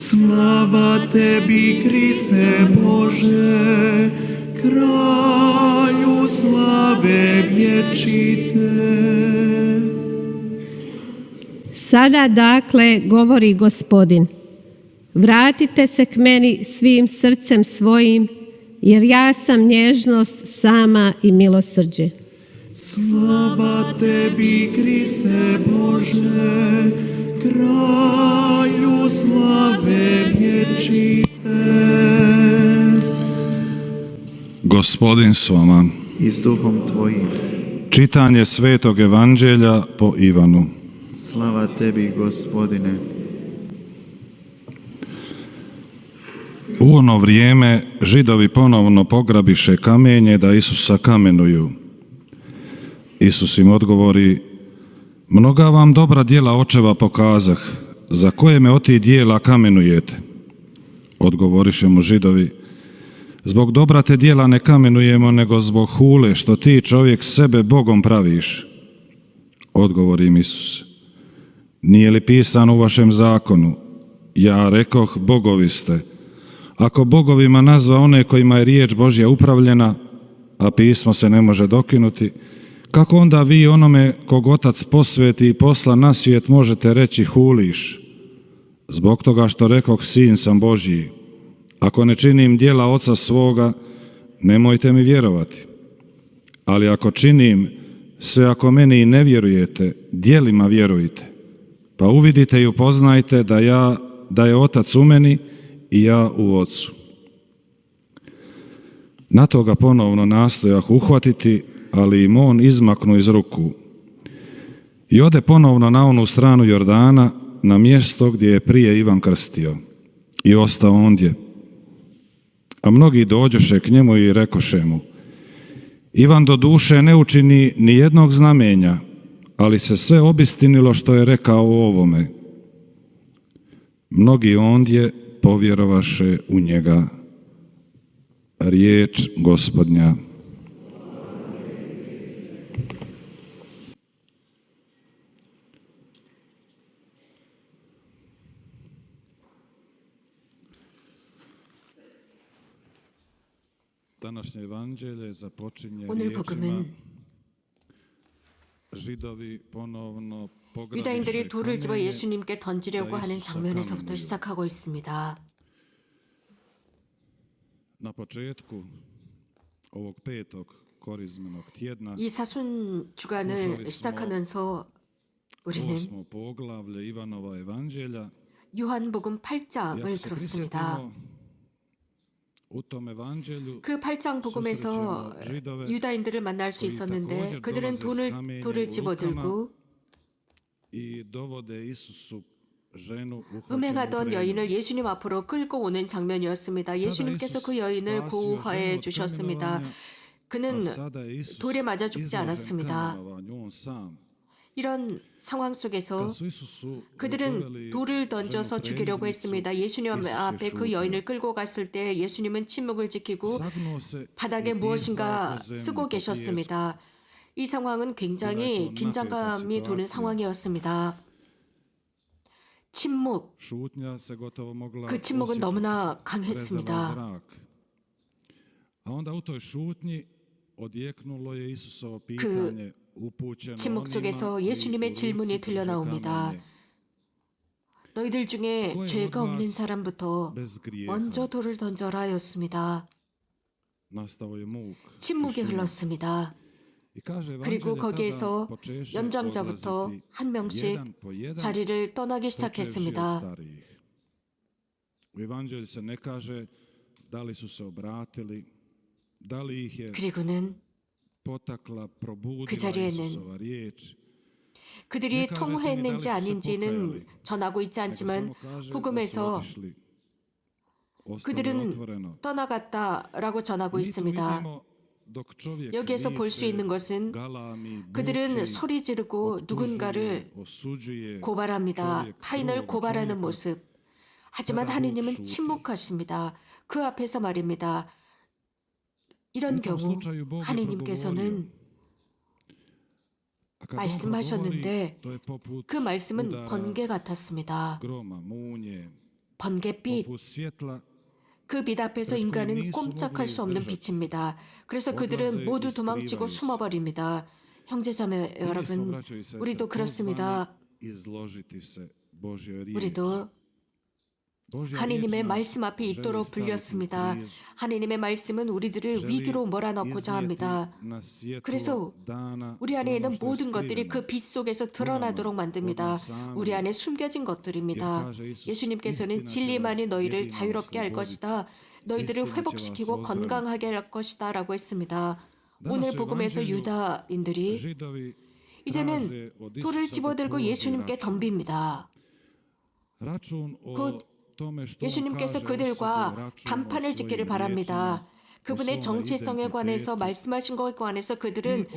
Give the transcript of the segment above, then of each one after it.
Slava tebi, Kriste Bože, kralju slave vječite. Sada dakle govori Gospodin: vratite se k meni svim srcem svojim, jer ja sam nježnost sama i milosrđe. Slava tebi, Kriste Bože, kralju slave vječite. Gospodin s vama. I s duhom tvojim. Čitanje Svetog Evanđelja po Ivanu. Slava tebi, Gospodine. U ono vrijeme Židovi ponovno pograbiše kamenje da Isusa kamenuju. Isus im odgovori: mnoga vam dobra djela očeva pokazah, za koje me od tih djela kamenujete? Odgovoriše mu Židovi: zbog dobra te djela ne kamenujemo, nego zbog hule što ti čovjek sebe Bogom praviš. Odgovori im Isus: nije li pisano u vašem zakonu, ja rekoh bogovi ste? Ako bogovima nazva one kojima je riječ Božja upravljena, a pismo se ne može dokinuti, kako onda vi onome kog Otac posveti i posla na svijet možete reći huliš? Zbog toga što rekoh sin sam Božji. Ako ne činim djela Oca svoga, nemojte mi vjerovati. Ali ako činim, sve ako meni i ne vjerujete, djelima vjerujte. Pa uvidite i upoznajte da je Otac u meni i ja u Ocu. Na to ga ponovno nastojah uhvatiti, ali im on izmaknu iz ruku. I ode ponovno na onu stranu Jordana, na mjesto gdje je prije Ivan krstio. I ostao ondje. A mnogi dođoše k njemu i rekoše mu: Ivan do duše ne učini ni jednog znamenja, ali se sve obistinilo što je rekao o ovome. Mnogi ondje povjerovaše u njega. Riječ Gospodnja. Današnje evanđelje započinje riječima: Židovi ponovno 유다인들이 pograbiše 돌을 집어 kamenje 예수님께 던지려고 da 하는 Isusa 장면에서부터 kamenuju. 시작하고 있습니다. Na početku ovog petog korizmenog tjedna 이 사순 주간을 slušali smo 시작하면서 우리는 8. poglavlje Ivanova evanđelja. 요한복음 I 8장을 ako se 들었습니다. prisjetimo, u tom evanđelju 그 8장 복음에서 susrećemo Židove 유다인들을 만날 수 koji 있었는데 također 그들은 dolaze s kamenjem 돌을 u 집어들고 i dovode Isusu ženu uhvaćenu u 음행하던 plenu. 여인을 예수님 앞으로 끌고 오는 장면이었습니다. 예수님께서 그 여인을 고우하해 주셨습니다. 그는 돌에 맞아 죽지 않았습니다. 이런 상황 속에서 그들은 돌을 던져서 죽이려고 했습니다. 예수님 앞에 그 여인을 끌고 갔을 때 예수님은 침묵을 지키고 바닥에 무엇인가 쓰고 계셨습니다. 이 상황은 굉장히 긴장감이 도는 상황이었습니다. 침묵, 그 침묵은 너무나 강했습니다. 그 침묵 속에서 예수님의 질문이 들려나옵니다. 너희들 중에 죄가 없는 사람부터 먼저 돌을 던져라 였습니다. 침묵이 흘렀습니다. 그리고 거기에서 연장자부터 한 명씩 자리를 떠나기 시작했습니다. 그리고는 그 자리에는 그들이 통화했는지 아닌지는 전하고 있지 않지만 복음에서 그들은 떠나갔다라고 전하고 있습니다. 여기에서 볼 수 있는 것은 그들은 소리 지르고 누군가를 고발합니다. 타인을 고발하는 모습. 하지만 하느님은 침묵하십니다. 그 앞에서 말입니다. 이런 경우 하느님께서는 말씀하셨는데 그 말씀은 번개 같았습니다. 번갯빛, poput svjetla 그 빛 앞에서 인간은 꼼짝할 수 없는 빛입니다. 그래서 그들은 모두 도망치고 숨어버립니다. 형제자매 여러분, 우리도 그렇습니다. 우리도 하느님의 말씀 앞에 있도록 불렸습니다. 하느님의 말씀은 우리들을 위기로 몰아넣고자 합니다. 그래서 우리 안에 있는 모든 것들이 그 빛 속에서 드러나도록 만듭니다. 우리 안에 숨겨진 것들입니다. 예수님께서는 진리만이 너희를 자유롭게 할 것이다. 너희들을 회복시키고 건강하게 할 것이다 라고 했습니다. 오늘 복음에서 유다인들이 이제는 돌을 집어들고 예수님께 덤빕니다. 곧 예수님께서 그들과 담판을 짓기를 바랍니다. 그분의 정체성에 관해서 말씀하신 것에 관해서 그들은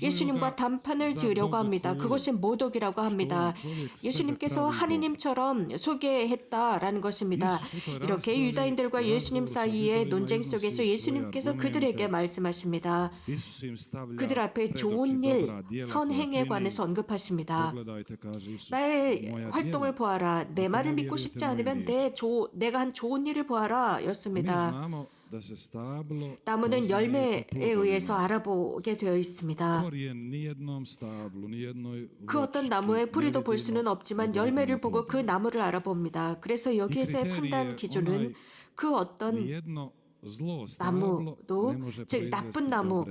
예수님과 담판을 지으려고 합니다. 그것이 모독이라고 합니다. 예수님께서 하느님처럼 소개했다라는 것입니다. 이렇게 유다인들과 예수님 사이의 논쟁 속에서 예수님께서 그들에게 말씀하십니다. 그들 앞에 좋은 일, 선행에 관해서 언급하십니다. 나의 활동을 보아라. 내 말을 믿고 싶지 않으면 내가 한 좋은 일을 보아라 였습니다. 나무는 열매에 의해서 알아보게 되어 있습니다. 그 어떤 나무의 뿌리도 볼 수는 없지만 열매를 보고 그 나무를 알아봅니다. 그래서 여기에서의 판단 기준은 그 어떤 나무도, 즉 나쁜 나무,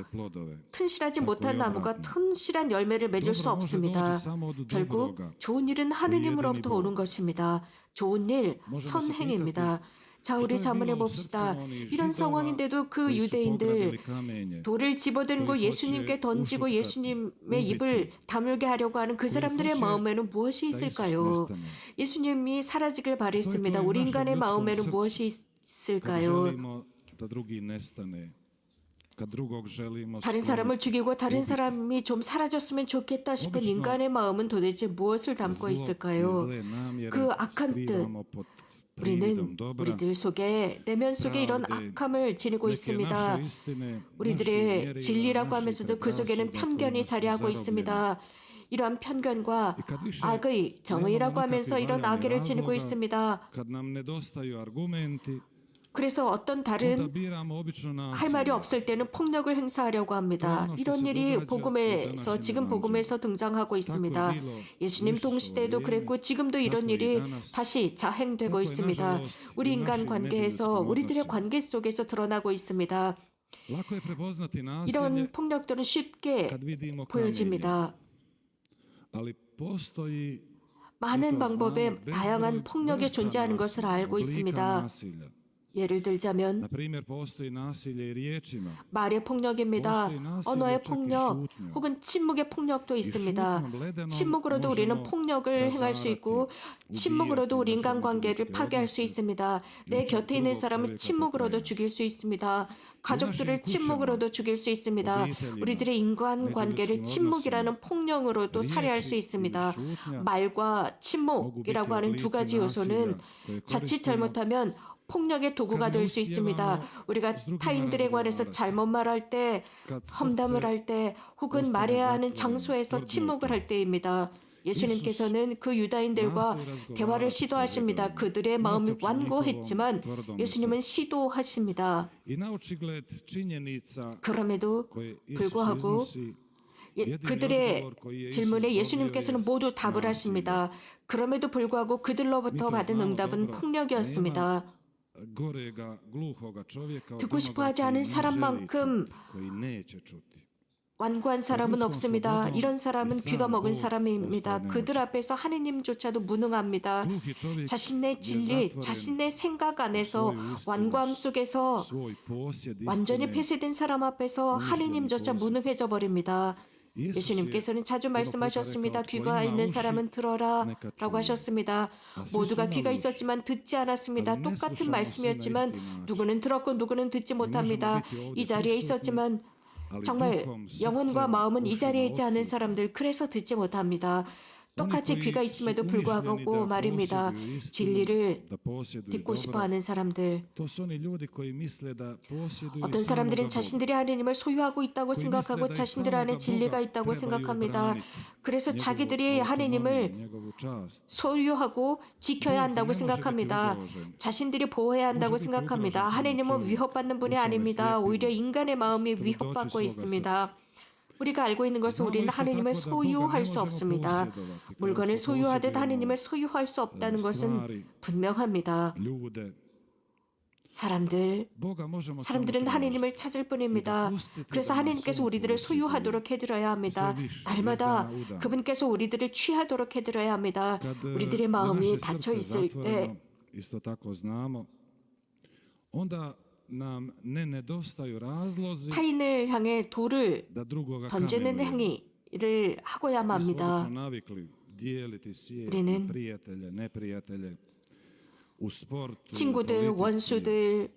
튼실하지 못한 나무가 튼실한 열매를 맺을 수 없습니다. 결국 좋은 일은 하느님으로부터 오는 것입니다. 좋은 일, 선행입니다. 자, 우리 자문해 봅시다. 이런 상황인데도 그 유대인들 돌을 집어들고 예수님께 던지고 예수님의 입을 다물게 하려고 하는 그 사람들의 마음에는 무엇이 있을까요? 예수님이 사라지길 바랬습니다. 우리 인간의 마음에는 무엇이 있을까요? 다른 사람을 죽이고 다른 사람이 좀 사라졌으면 좋겠다 싶은 인간의 마음은 도대체 무엇을 담고 있을까요? 그 악한 뜻. 우리들 속에, 내면 속에 이런 악함을 지니고 있습니다. 우리들의 진리라고 하면서도 그 속에는 편견이 자리하고 있습니다. 이러한 편견과 악의 정의라고 하면서 이런 악의를 지니고 있습니다. 그래서 어떤 다른 할 말이 없을 때는 폭력을 행사하려고 합니다. 이런 일이 복음에서, 지금 복음에서 등장하고 있습니다. 예수님 동시대에도 그랬고 지금도 이런 일이 다시 자행되고 있습니다. 우리 인간 관계에서, 우리들의 관계 속에서 드러나고 있습니다. 이런 폭력들은 쉽게 보여집니다. 많은 방법의 다양한 폭력이 존재하는 것을 알고 있습니다. 예를 들자면 말의 폭력입니다. 언어의 폭력 혹은 침묵의 폭력도 있습니다. 침묵으로도 우리는 폭력을 행할 수 있고 침묵으로도 우리 인간관계를 파괴할 수 있습니다. 내 곁에 있는 사람을 침묵으로도 죽일 수 있습니다. 가족들을 침묵으로도 죽일 수 있습니다. 우리들의 인간관계를 침묵이라는 폭력으로도 살해할 수 있습니다. 말과 침묵이라고 하는 두 가지 요소는 자칫 잘못하면 폭력의 도구가 될 수 있습니다. 우리가 타인들에 관해서 잘못 말할 때, 험담을 할 때, 혹은 말해야 하는 장소에서 침묵을 할 때입니다. 예수님께서는 그 유다인들과 대화를 시도하십니다. 그들의 마음이 완고했지만 예수님은 시도하십니다. 그럼에도 불구하고 그들의 질문에 예수님께서는 모두 답을 하십니다. 그럼에도 불구하고 그들로부터 받은 응답은 폭력이었습니다. 듣고 싶어 하지 않은 사람만큼 완고한 사람은 없습니다. 이런 사람은 귀가 먹은 사람입니다. 그들 앞에서 하느님조차도 무능합니다. 자신의 진리, 자신의 생각 안에서 완고함 속에서 완전히 폐쇄된 사람 앞에서 하느님조차 무능해져 버립니다. 예수님께서는 자주 말씀하셨습니다. 귀가 있는 사람은 들어라 라고 하셨습니다. 모두가 귀가 있었지만 듣지 않았습니다. 똑같은 말씀이었지만 누구는 들었고 누구는 듣지 못합니다. 이 자리에 있었지만 정말 영혼과 마음은 이 자리에 있지 않은 사람들, 그래서 듣지 못합니다. 똑같이 귀가 있음에도 불구하고 말입니다. 진리를 듣고 싶어하는 사람들, 어떤 사람들은 자신들이 하느님을 소유하고 있다고 생각하고 자신들 안에 진리가 있다고 생각합니다. 그래서 자기들이 하느님을 소유하고 지켜야 한다고 생각합니다. 자신들이 보호해야 한다고 생각합니다. 하느님은 위협받는 분이 아닙니다. 오히려 인간의 마음이 위협받고 있습니다. 우리가 알고 있는 것은 우리는 하느님을 소유할 수 없습니다. 물건을 소유하듯 하느님을 소유할 수 없다는 것은 분명합니다. 사람들은 하느님을 찾을 뿐입니다. 그래서 하느님께서 우리들을 소유하도록 해드려야 합니다. 날마다 그분께서 우리들을 취하도록 해드려야 합니다. 우리들의 마음이 닫혀 있을 때 타인을 향해 돌을 던지는 행위를 하고야만 합니다. 우리는 친구들, 원수들,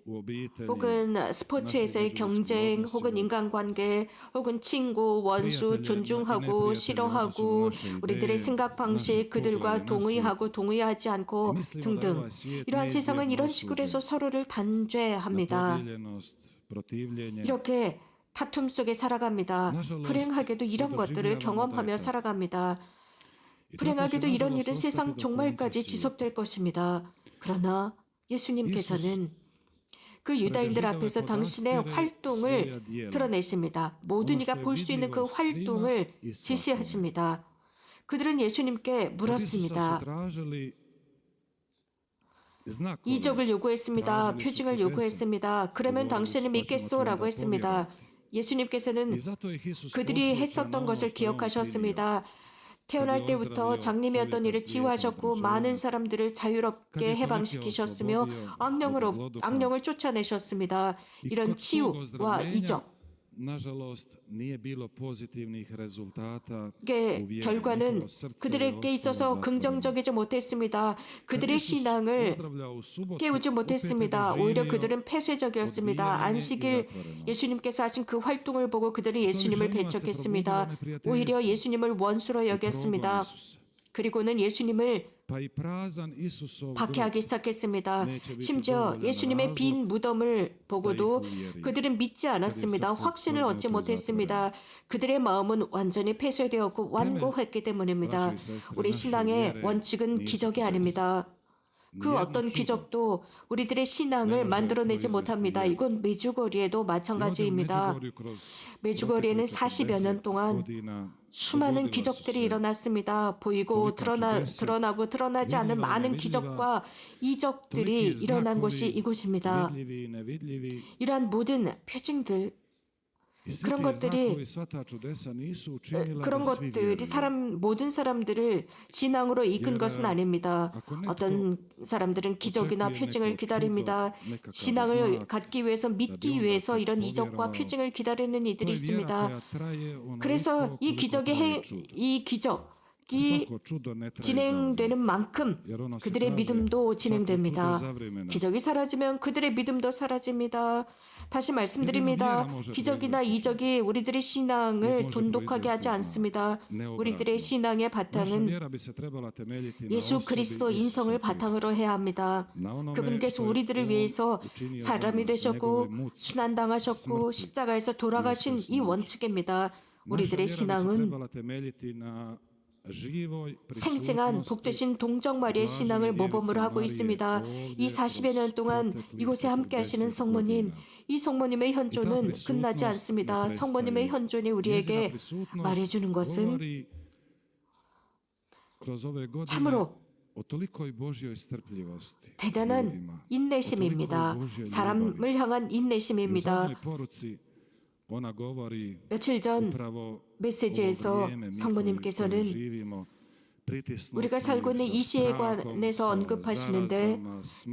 혹은 스포츠에서의 경쟁, 혹은 인간관계, 혹은 친구, 원수 존중하고 싫어하고 우리들의 생각 방식, 그들과 동의하고 동의하지 않고 등등. 이러한 세상은 이런 식으로 해서 서로를 단죄합니다. 이렇게 다툼 속에 살아갑니다. 불행하게도 이런 것들을 경험하며 살아갑니다. 불행하게도 이런 일은 세상 종말까지 지속될 것입니다. 그러나 예수님께서는 그 유다인들 앞에서 당신의 활동을 드러내십니다. 모든 이가 볼 수 있는 그 활동을 제시하십니다. 그들은 예수님께 물었습니다. 이적을 요구했습니다. 표징을 요구했습니다. 그러면 당신을 믿겠소? 라고 했습니다. 예수님께서는 그들이 했었던 것을 기억하셨습니다. 태어날 때부터 장님이었던 이를 치유하셨고 많은 사람들을 자유롭게 해방시키셨으며 악령을 쫓아내셨습니다. 이런 치유와 이적, 이게 결과는 그들에게 있어서 긍정적이지 못했습니다. 그들의 신앙을 깨우지 못했습니다. 오히려 그들은 폐쇄적이었습니다. 안식일 예수님께서 하신 그 활동을 보고 그들은 예수님을 배척했습니다. 오히려 예수님을 원수로 여겼습니다. 그리고는 예수님을 박해하기 시작했습니다. 심지어 예수님의 빈 무덤을 보고도 그들은 믿지 않았습니다. 확신을 얻지 못했습니다. 그들의 마음은 완전히 폐쇄되었고 완고했기 때문입니다. 우리 신앙의 원칙은 기적이 아닙니다. 그 어떤 기적도 우리들의 신앙을 만들어내지 못합니다. 이건 메주거리에도 마찬가지입니다. 메주거리에는 40여 년 동안 수많은 기적들이 일어났습니다. 보이고 드러나고 드러나지 않은 많은 기적과 이적들이 일어난 곳이 이곳입니다. 이러한 모든 표징들, 그런 것들이 모든 사람들을 신앙으로 이끈 것은 아닙니다. 어떤 사람들은 기적이나 표징을 기다립니다. 신앙을 갖기 위해서, 믿기 위해서 이런 이적과 표징을 기다리는 이들이 있습니다. 그래서 이 기적이 진행되는 만큼 그들의 믿음도 진행됩니다. 기적이 사라지면 그들의 믿음도 사라집니다. 다시 말씀드립니다. 기적이나 이적이 우리들의 신앙을 돈독하게 하지 않습니다. 우리들의 신앙의 바탕은 예수 그리스도 인성을 바탕으로 해야 합니다. 그분께서 우리들을 위해서 사람이 되셨고 순환당하셨고 십자가에서 돌아가신 이 원칙입니다. 우리들의 신앙은 생생한 복되신 동정마리의 신앙을 모범으로 하고 있습니다. 이 40여 년 동안 이곳에 함께 하시는 성모님, 이 성모님의 현존은 끝나지 않습니다. 성모님의 현존이 우리에게 말해주는 것은 참으로 대단한 인내심입니다. 사람을 향한 인내심입니다. 며칠 전 메시지에서 성모님께서는 우리가 살고 있는 이 시에 관해서 언급하시는데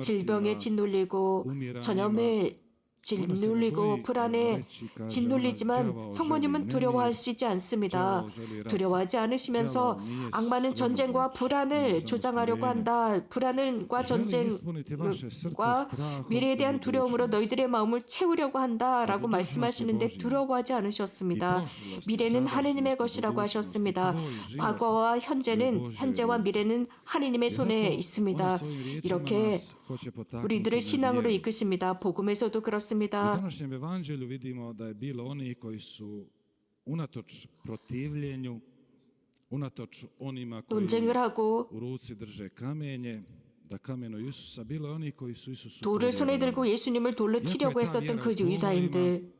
질병에 짓눌리고 전염에 짓눌리고 불안에 짓눌리지만 성모님은 두려워하시지 않습니다. 두려워하지 않으시면서 악마는 전쟁과 불안을 조장하려고 한다. 불안과 전쟁과 미래에 대한 두려움으로 너희들의 마음을 채우려고 한다라고 말씀하시는데 두려워하지 않으셨습니다. 미래는 하느님의 것이라고 하셨습니다. 과거와 현재와 미래는 하느님의 손에 있습니다. 이렇게 우리들을 신앙으로 이끄십니다. 복음에서도 그렇습니다. U današnjem evanđelju vidimo da je bilo oni koji su unatoč protivljenju, unatoč onima koji 논쟁을 하고 u ruci drže kamenje, da kamenuju Isusa, bilo je oni koji su Isusu 돌을 손에 들고 povjerovali. 예수님을 돌로 치려고 했었던 그 유다인들,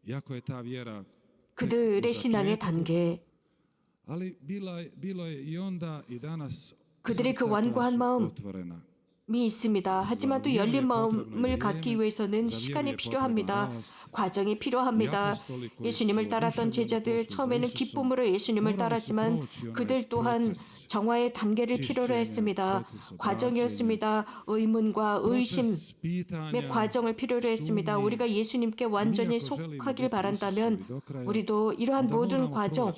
Jako je ta vjera 그들의 신앙의 단계, ali bilo je i onda i danas 그들의 그 srca koja 완고한 su 마음, otvorena. 이 있습니다. 하지만 또 열린 마음을 갖기 위해서는 시간이 필요합니다. 과정이 필요합니다. 예수님을 따랐던 제자들 처음에는 기쁨으로 예수님을 따랐지만 그들 또한 정화의 단계를 필요로 했습니다. 과정이었습니다. 의문과 의심의 과정을 필요로 했습니다. 우리가 예수님께 완전히 속하길 바란다면 우리도 이러한 모든 과정을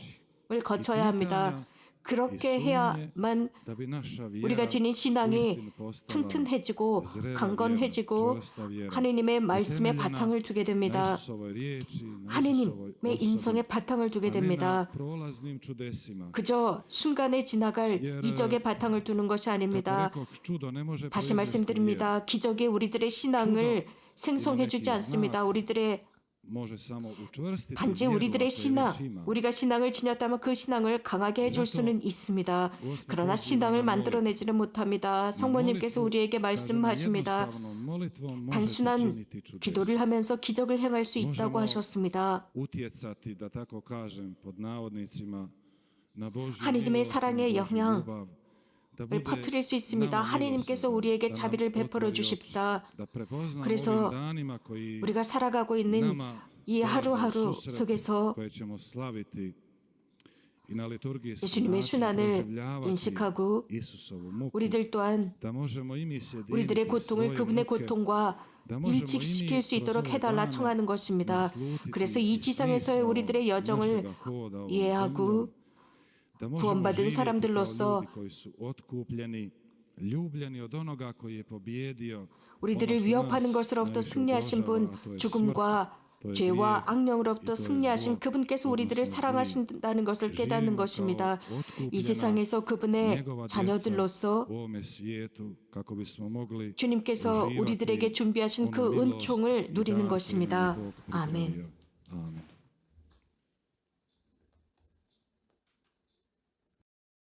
거쳐야 합니다. 그렇게 해야만 우리가 지닌 신앙이 튼튼해지고 강건해지고 하느님의 말씀에 바탕을 두게 됩니다. 하느님의 인성에 바탕을 두게 됩니다. 그저 순간에 지나갈 이적에 바탕을 두는 것이 아닙니다. 다시 말씀드립니다. 기적이 우리들의 신앙을 생성해주지 않습니다. 단지 우리들의 신앙, 우리가 신앙을 지녔다면 그 신앙을 강하게 해줄 수는 있습니다. 그러나 신앙을 만들어내지는 못합니다. 성모님께서 우리에게 말씀하십니다. 단순한 기도를 하면서 기적을 행할 수 있다고 하셨습니다. 하느님의 사랑의 영향 을 퍼뜨릴 수 있습니다. 하느님께서 우리에게 자비를 베풀어 주십사. 그래서 우리가 살아가고 있는 이 하루하루 속에서 예수님의 순환을 인식하고 우리들 또한 우리들의 고통을 그분의 고통과 인식시킬 수 있도록 해달라 청하는 것입니다. 그래서 이 지상에서의 우리들의 여정을 이해하고 구원받은 사람들로서 우리들을 위협하는 것으로부터 승리하신 분, 죽음과 죄와 악령으로부터 승리하신 그분께서 우리들을 사랑하신다는 것을 깨닫는 것입니다. 이 세상에서 그분의 자녀들로서 주님께서 우리들에게 준비하신 그 은총을 누리는 것입니다. 아멘.